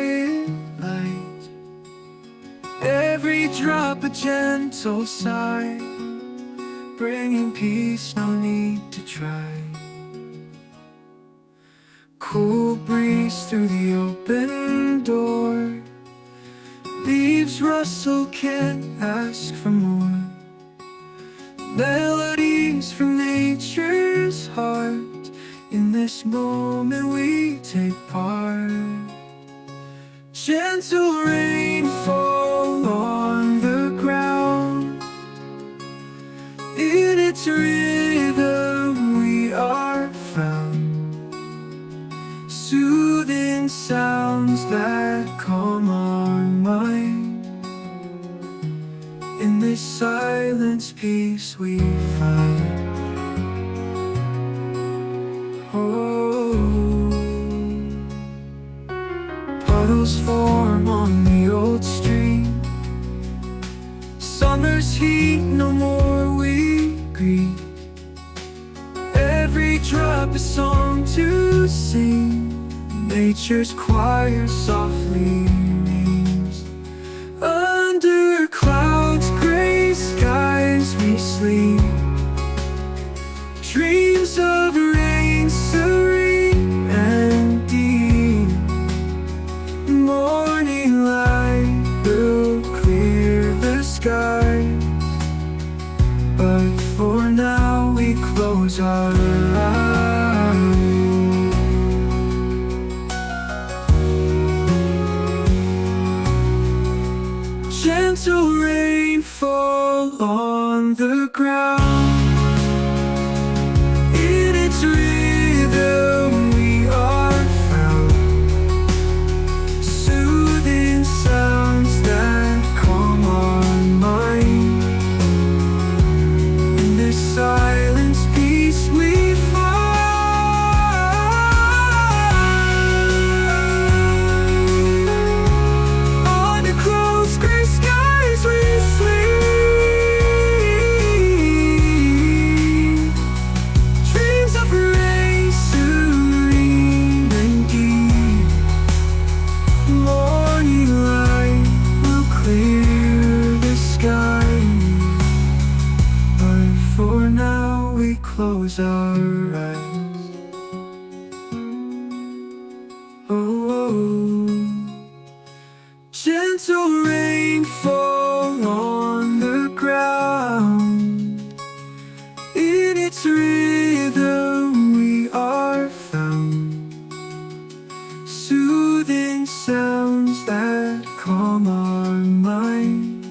quiet light, every drop a gentle sigh, bringing peace, no need to try. Cool breeze through the open door, leaves rustle, can't ask for more. Melodies from nature's heart, in this moment we take part. Gentle rainfall on the ground, in its rhythm we are found. Soothing sounds that calm our mind, in this silence peace we find. Oh, puddles form on the old stream, summer's heat no more we greet. Every drop a song to sing, nature's choir softly rings. Under clouds, gray skies we sleep, dreams of rain, serene and deep. Morning light will clear the sky, but for now we close our eyes. Gentle rainfall on the ground, in its rhythm we are found. Soothing sounds that calm our mind, in this silence peace we find. Under clouds, gray skies we sleep, dreams of rain, serene and deep. Morning light will clear the sky, but for now we close our eyes. Oh, gentle rainfall on the ground, in its rhythm we are found. Soothing sounds that calm our mind,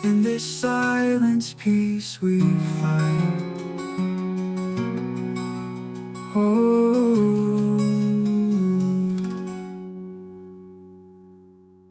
in this silence peace we find.